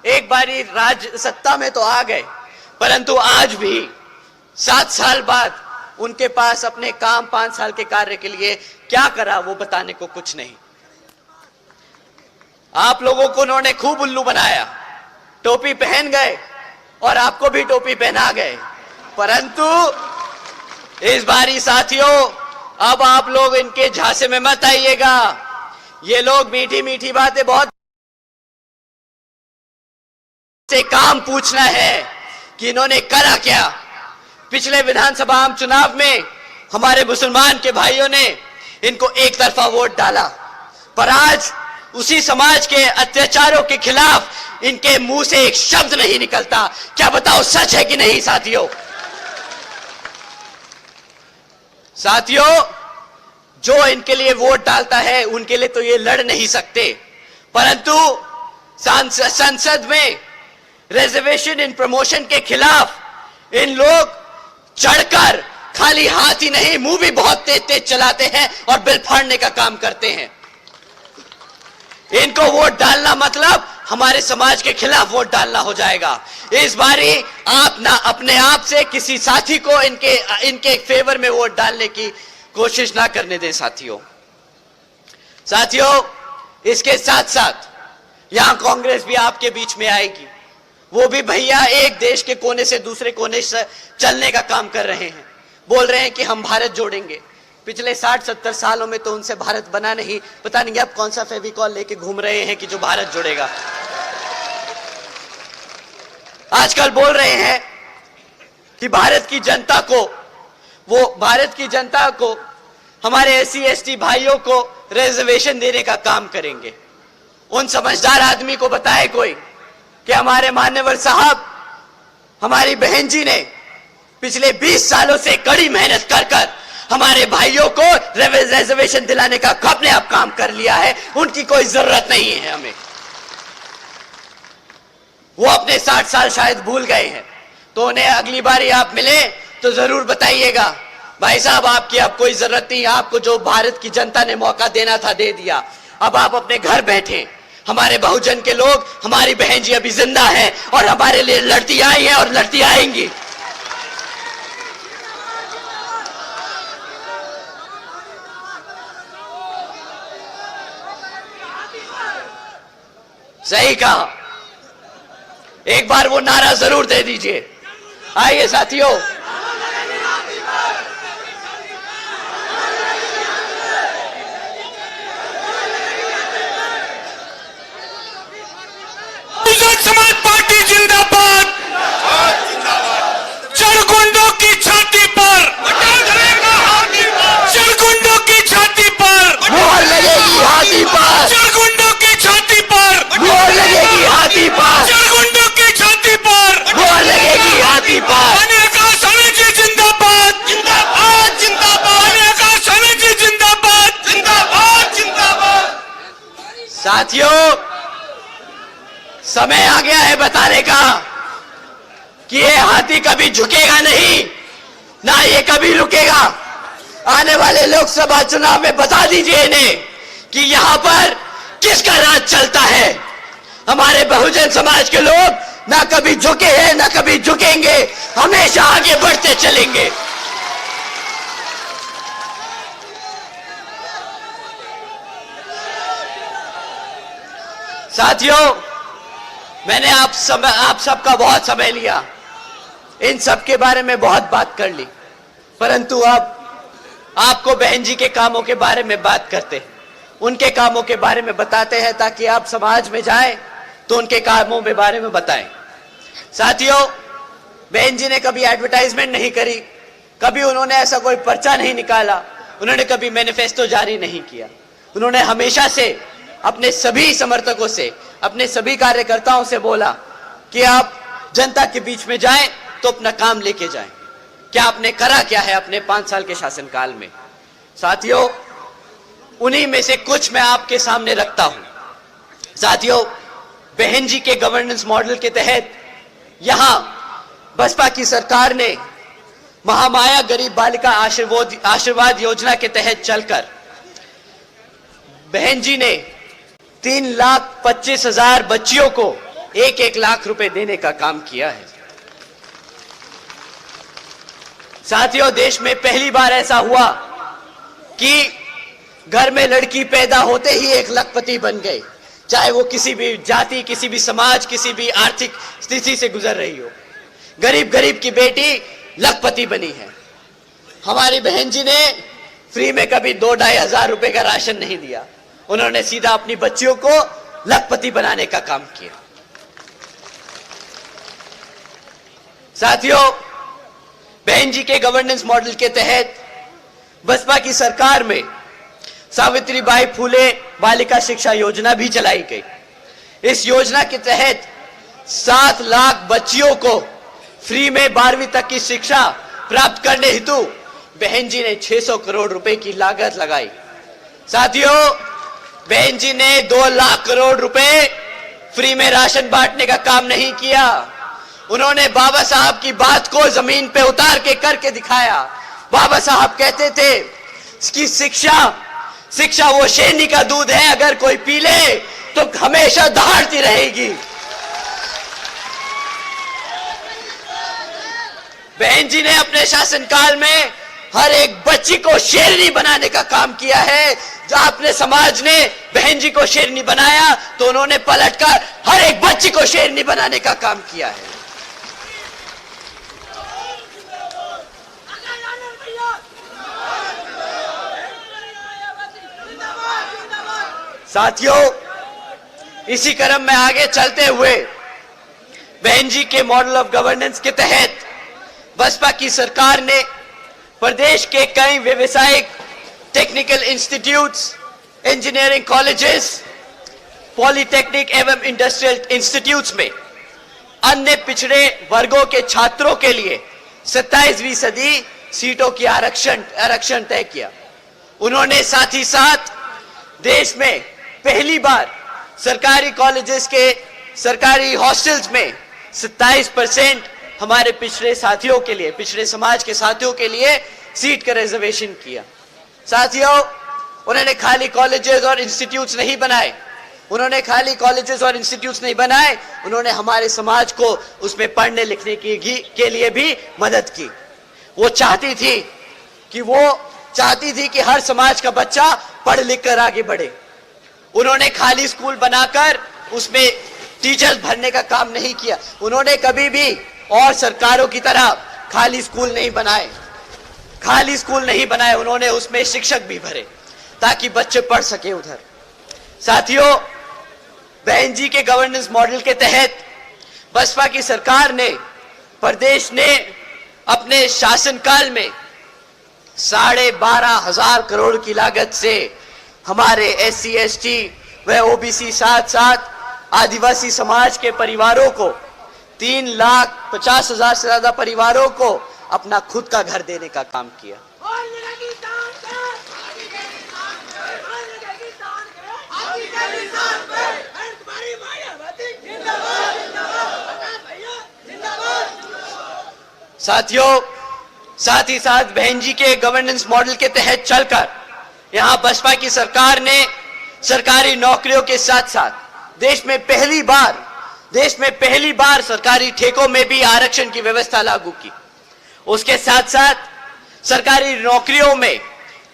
एक बारी राज्य सत्ता में तो आ गए, परंतु आज भी 7 साल बाद उनके पास अपने काम 5 साल के कार्य के लिए क्या करा वो बताने को कुछ नहीं। आप लोगों को उन्होंने खूब उल्लू बनाया, टोपी पहन गए और आपको भी टोपी पहना गए, परंतु इस बारी साथियों अब आप लोग इनके झांसे में मत आइएगा। ये लोग मीठी मीठी बातें बहुत से काम पूछना है कि इन्होंने करा क्या। पिछले विधानसभा आम चुनाव में हमारे मुसलमान के भाइयों ने इनको एक तरफा वोट डाला, पर आज उसी समाज के अत्याचारों के खिलाफ इनके मुंह से एक शब्द नहीं निकलता। क्या बताओ, सच है कि नहीं साथियों? साथियों, जो इनके लिए वोट डालता है उनके लिए तो ये लड़ नहीं सकते, परंतु संसद में रिजर्वेशन इन प्रमोशन के खिलाफ इन लोग चढ़कर खाली हाथ ही नहीं मुंह भी बहुत तेज तेज चलाते हैं और बिल फाड़ने का काम करते हैं। इनको वोट डालना मतलब हमारे समाज के खिलाफ वोट डालना हो जाएगा। इस बारी आप ना अपने आप से किसी साथी को इनके फेवर में वोट डालने की कोशिश ना करने दें साथियों। इसके साथ साथ यहां कांग्रेस भी आपके बीच में आएगी। वो भी भैया एक देश के कोने से दूसरे कोने से चलने का काम कर रहे हैं, बोल रहे हैं कि हम भारत जोड़ेंगे। पिछले 60-70 सालों में तो उनसे भारत बना नहीं, पता नहीं अब कौन सा फेविकॉल लेके घूम रहे हैं कि जो भारत जोड़ेगा। आजकल बोल रहे हैं कि भारत की जनता को हमारे SC/ST भाइयों को रिजर्वेशन देने का काम करेंगे। उन समझदार आदमी को बताए कोई कि हमारे मान्यवर साहब, हमारी बहन जी ने पिछले 20 सालों से कड़ी मेहनत कर हमारे भाइयों को रिजर्वेशन दिलाने का अपने आप काम कर लिया है, उनकी कोई जरूरत नहीं है हमें। वो अपने 60 साल शायद भूल गए हैं, तो उन्हें अगली बारी आप मिले तो जरूर बताइएगा, भाई साहब आपकी अब कोई जरूरत नहीं, आपको जो भारत की जनता ने मौका देना था दे दिया, अब आप अपने घर बैठे। हमारे बहुजन के लोग, हमारी बहन जी अभी जिंदा हैं और हमारे लिए लड़ती आई हैं और लड़ती आएंगी। सही कहा। एक बार वो नारा जरूर दे दीजिए। आइए साथियों, बहुजन समाज पार्टी जिंदाबाद। चरगुंडों की छाती पर, चरगुंडों की छाती पर मोहर लगेगी हाथी पर, चरगुंडों की छाती पर, मोहर लगेगी हाथी पर, चरगुंडों की छाती पर मोहर लगेगी हाथी पर। अनेका जी जिंदाबाद, जिंदाबाद, जिंदाबाद। अनेका जी जिंदाबाद, जिंदाबाद, जिंदाबाद। साथियों, समय आ गया है बताने का कि ये हाथी कभी झुकेगा नहीं, ना ये कभी रुकेगा। आने वाले लोकसभा चुनाव में बता दीजिए इन्हें कि यहां पर किसका राज चलता है। हमारे बहुजन समाज के लोग ना कभी झुके हैं, ना कभी झुकेंगे, हमेशा आगे बढ़ते चलेंगे। साथियों, मैंने आप सबका बहुत समय लिया, इन सब के बारे में बहुत बात कर ली, परंतु अब आपको बहन जी के कामों के बारे में बात करते हैं, उनके कामों के बारे में बताते हैं, ताकि आप समाज में जाएं तो उनके कामों के बारे में बताएं। साथियों, बहन जी ने कभी एडवर्टाइजमेंट नहीं करी, कभी उन्होंने ऐसा कोई पर्चा नहीं निकाला, उन्होंने कभी मैनिफेस्टो जारी नहीं किया। उन्होंने हमेशा से अपने सभी समर्थकों से, अपने सभी कार्यकर्ताओं से बोला कि आप जनता के बीच में जाएं तो अपना काम लेके जाएं। क्या आपने करा क्या है अपने 5 साल के शासनकाल में? साथियों, उन्हीं में से कुछ मैं आपके सामने रखता हूं। साथियों, बहन जी के गवर्नेंस मॉडल के तहत यहां बसपा की सरकार ने महामाया गरीब बालिका आशीर्वाद योजना के तहत चलकर बहन जी ने 3,25,000 बच्चियों को 1-1 लाख रुपए देने का काम किया है। साथियों, देश में पहली बार ऐसा हुआ कि घर में लड़की पैदा होते ही 1 लखपति बन गए, चाहे वो किसी भी जाति, किसी भी समाज, किसी भी आर्थिक स्थिति से गुजर रही हो। गरीब की बेटी लखपति बनी है। हमारी बहन जी ने फ्री में कभी 2-2.5 हजार रुपए का राशन नहीं दिया, उन्होंने सीधा अपनी बच्चियों को लखपति बनाने का काम किया। साथियों, बहन जी के गवर्नेंस मॉडल के तहत बसपा की सरकार में सावित्रीबाई फुले बालिका शिक्षा योजना भी चलाई गई। इस योजना के तहत 7 लाख बच्चियों को फ्री में 12वीं तक की शिक्षा प्राप्त करने हेतु बहन जी ने 600 करोड़ रुपए की लागत लगाई। साथियों, बहन जी ने 2 लाख करोड़ रुपए फ्री में राशन बांटने का काम नहीं किया, उन्होंने बाबा साहब की बात को जमीन पे उतार के करके दिखाया। बाबा साहब कहते थे कि शिक्षा वो शेरनी का दूध है, अगर कोई पी ले तो हमेशा दहाड़ती रहेगी। बहन जी ने अपने शासनकाल में हर एक बच्ची को शेरनी बनाने का काम किया है। जब अपने समाज ने बहन जी को शेरनी बनाया तो उन्होंने पलटकर हर एक बच्ची को शेरनी बनाने का काम किया है। साथियों, इसी क्रम में आगे चलते हुए बहन जी के मॉडल ऑफ गवर्नेंस के तहत बसपा की सरकार ने प्रदेश के कई व्यवसायिक technical institutes, engineering colleges, polytechnic एवं इंडस्ट्रियल इंस्टीट्यूट्स में अन्य पिछड़े वर्गों के छात्रों के लिए 27% सीटों की आरक्षण तय किया। उन्होंने साथ ही साथ देश में पहली बार सरकारी कॉलेजेस के सरकारी हॉस्टल्स में 27% हमारे पिछड़े साथियों के लिए, पिछड़े समाज के साथियों के लिए सीट का रिजर्वेशन किया। साथियों, उन्होंने खाली कॉलेजेस और इंस्टीट्यूट्स नहीं बनाए, उन्होंने हमारे समाज को उसमें पढ़ने लिखने के लिए भी मदद की। वो चाहती थी कि हर समाज का बच्चा पढ़ लिख कर आगे बढ़े। उन्होंने खाली स्कूल बनाकर उसमें टीचर्स भरने का काम नहीं किया। उन्होंने कभी भी और सरकारों की तरह खाली स्कूल नहीं बनाए, खाली स्कूल नहीं बनाए, उन्होंने उसमें शिक्षक भी भरे ताकि बच्चे पढ़ सके उधर। साथियों, बहन जी के गवर्नेंस मॉडल के तहत बसपा की सरकार ने, प्रदेश ने अपने शासनकाल में 12,500 करोड़ की लागत से हमारे SC ST व OBC साथ साथ आदिवासी समाज के परिवारों को 3,50,000 से ज्यादा परिवारों को अपना खुद का घर देने का काम किया। साथियों, साथ ही साथ बहन जी के गवर्नेंस मॉडल के तहत चलकर यहां बसपा की सरकार ने सरकारी नौकरियों के साथ साथ देश में पहली बार सरकारी ठेकों में भी आरक्षण की व्यवस्था लागू की। उसके साथ साथ सरकारी नौकरियों में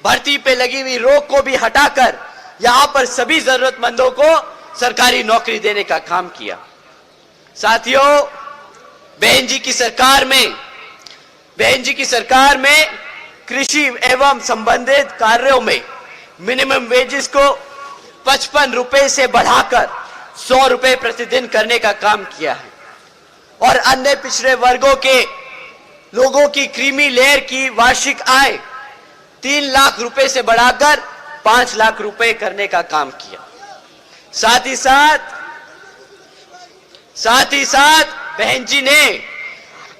भर्ती पे लगी हुई रोक को भी हटाकर यहां पर सभी जरूरतमंदों को सरकारी नौकरी देने का काम किया। साथियों, बहन जी की सरकार में कृषि एवं संबंधित कार्यों में मिनिमम वेजेस को 55 रुपए से बढ़ाकर 100 रुपए प्रतिदिन करने का काम किया है और अन्य पिछड़े वर्गों के लोगों की क्रीमी लेयर की वार्षिक आय 3 लाख रुपए से बढ़ाकर 5 लाख रुपए करने का काम किया। साथ ही साथ बहन जी ने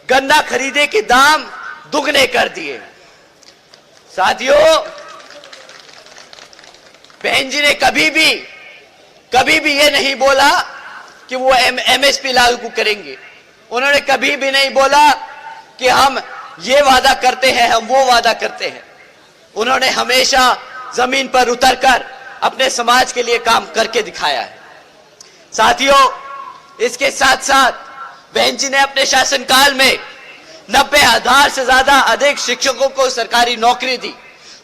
गन्ना खरीदे के दाम दुगने कर दिए। साथियों, बहन जी ने कभी भी ये नहीं बोला कि वो MSP लागू करेंगे। उन्होंने कभी भी नहीं बोला कि हम ये वादा करते हैं, हम वो वादा करते हैं। उन्होंने हमेशा जमीन पर उतरकर अपने समाज के लिए काम करके दिखाया है। साथियों, इसके साथ साथ बहन जी ने अपने शासनकाल में 90,000 से ज्यादा अधिक शिक्षकों को सरकारी नौकरी दी।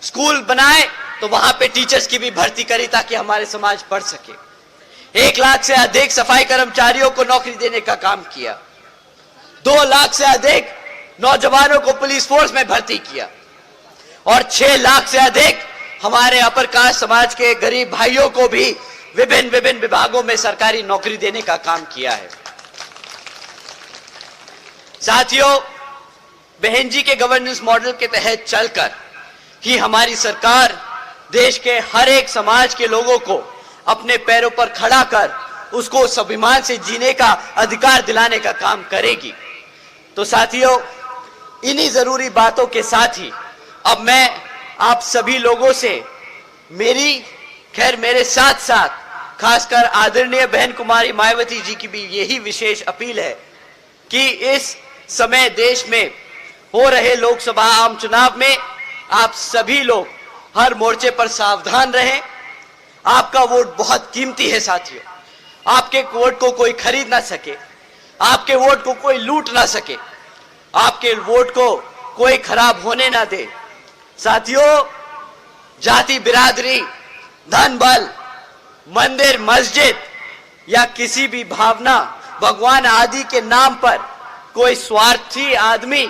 स्कूल बनाए तो वहां पे टीचर्स की भी भर्ती करी ताकि हमारे समाज पढ़ सके। 1 लाख से अधिक सफाई कर्मचारियों को नौकरी देने का काम किया। 2 लाख से अधिक नौजवानों को पुलिस फोर्स में भर्ती किया और 6 लाख से अधिक हमारे अपर कास्ट समाज के गरीब भाइयों को भी विभिन्न विभागों में सरकारी नौकरी देने का काम किया है। साथियों, बहन जी के गवर्नेंस मॉडल के तहत चलकर ही हमारी सरकार देश के हर एक समाज के लोगों को अपने पैरों पर खड़ा कर उसको स्वाभिमान से जीने का अधिकार दिलाने का काम करेगी। तो साथियों, इन्हीं जरूरी बातों के साथ ही अब मैं आप सभी लोगों से मेरे साथ साथ खासकर आदरणीय बहन कुमारी मायावती जी की भी यही विशेष अपील है कि इस समय देश में हो रहे लोकसभा आम चुनाव में आप सभी लोग हर मोर्चे पर सावधान रहें। आपका वोट बहुत कीमती है साथियों। आपके वोट को कोई खरीद ना सके, आपके वोट को कोई लूट ना सके, आपके वोट को कोई खराब होने ना दे। साथियों, जाति बिरादरी, धन बल, मंदिर मस्जिद या किसी भी भावना, भगवान आदि के नाम पर कोई स्वार्थी आदमी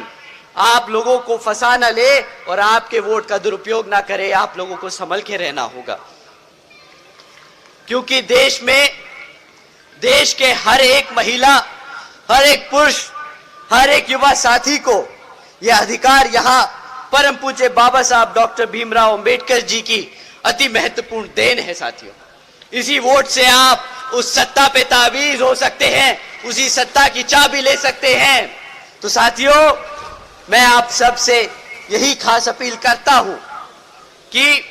आप लोगों को फंसा न ले और आपके वोट का दुरुपयोग ना करे। आप लोगों को संभल के रहना होगा, क्योंकि देश के हर एक महिला, हर एक पुरुष, हर एक युवा साथी को यह अधिकार यहाँ परम पूज्य बाबा साहब डॉक्टर भीमराव अंबेडकर जी की अति महत्वपूर्ण देन है। साथियों, इसी वोट से आप उस सत्ता पे ताबीज हो सकते हैं, उसी सत्ता की चाबी ले सकते हैं। तो साथियों, मैं आप सब से यही खास अपील करता हूं कि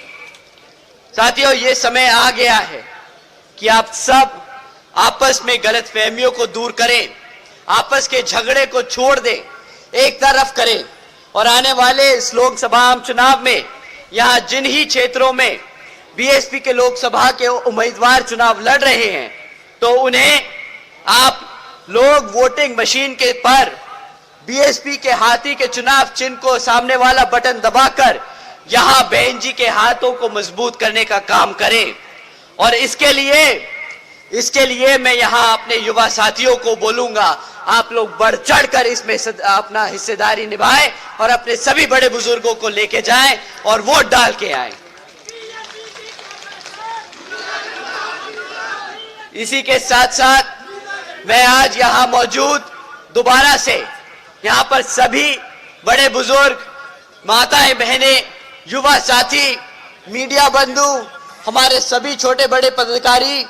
साथियों, ये समय आ गया है कि आप सब आपस में गलतफहमियों को दूर करें, आपस के झगड़े को छोड़ दें, एक तरफ करें और आने वाले इस लोकसभा आम चुनाव में यहां जिन ही क्षेत्रों में बीएसपी के लोकसभा के उम्मीदवार चुनाव लड़ रहे हैं, तो उन्हें आप लोग वोटिंग मशीन के पर बीएसपी के हाथी के चुनाव चिन्ह को सामने वाला बटन दबाकर यहां बहन जी के हाथों को मजबूत करने का काम करें। और इसके लिए इसके लिए मैं यहां अपने युवा साथियों को बोलूंगा, आप लोग बढ़ चढ़कर इसमें अपना हिस्सेदारी निभाएं और अपने सभी बड़े बुजुर्गों को लेके जाएं और वोट डाल के आएं। इसी के साथ साथ मैं आज यहां मौजूद दोबारा से यहां पर सभी बड़े बुजुर्ग, माताएं, बहनें, युवा साथी, मीडिया बंधु, हमारे सभी छोटे बड़े पदाधिकारी,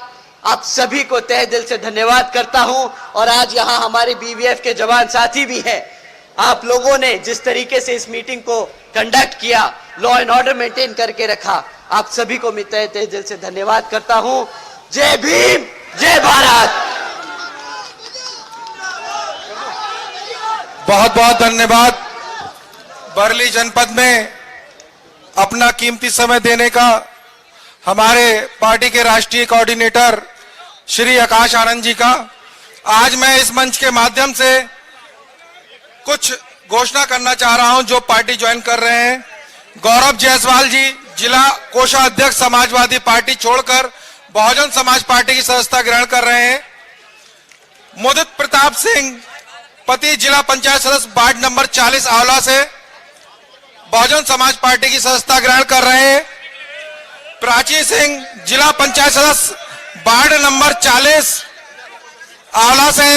आप सभी को तहे दिल से धन्यवाद करता हूं। और आज यहां हमारे बीवीएफ के जवान साथी भी हैं। आप लोगों ने जिस तरीके से इस मीटिंग को कंडक्ट किया, लॉ एंड ऑर्डर मेंटेन करके रखा, आप सभी को मैं तहे दिल से धन्यवाद करता हूं। जय भीम, जय भारत। बहुत बहुत धन्यवाद। बरली जनपद में अपना कीमती समय देने का हमारे पार्टी के राष्ट्रीय कोऑर्डिनेटर श्री आकाश आनंद जी का। आज मैं इस मंच के माध्यम से कुछ घोषणा करना चाह रहा हूं जो पार्टी ज्वाइन कर रहे हैं। गौरव जायसवाल जी जिला कोषाध्यक्ष समाजवादी पार्टी छोड़कर बहुजन समाज पार्टी की सदस्यता ग्रहण कर रहे हैं। मुदित प्रताप सिंह पति जिला पंचायत सदस्य वार्ड नंबर 40 आंवला से बहुजन समाज पार्टी की सदस्यता ग्रहण कर रहे हैं। प्राची सिंह जिला पंचायत सदस्य वार्ड नंबर 40 आंवला से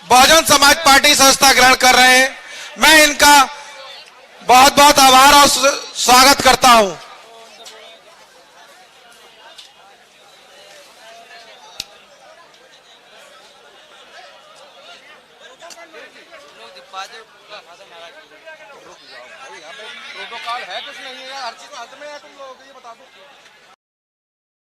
बहुजन समाज पार्टी की सदस्यता ग्रहण कर रहे हैं। मैं इनका बहुत बहुत आभार और स्वागत करता हूं। प्रोटोकॉल है कुछ नहीं है, हर चीज में अंत में है, तुम लोग ये बता दो।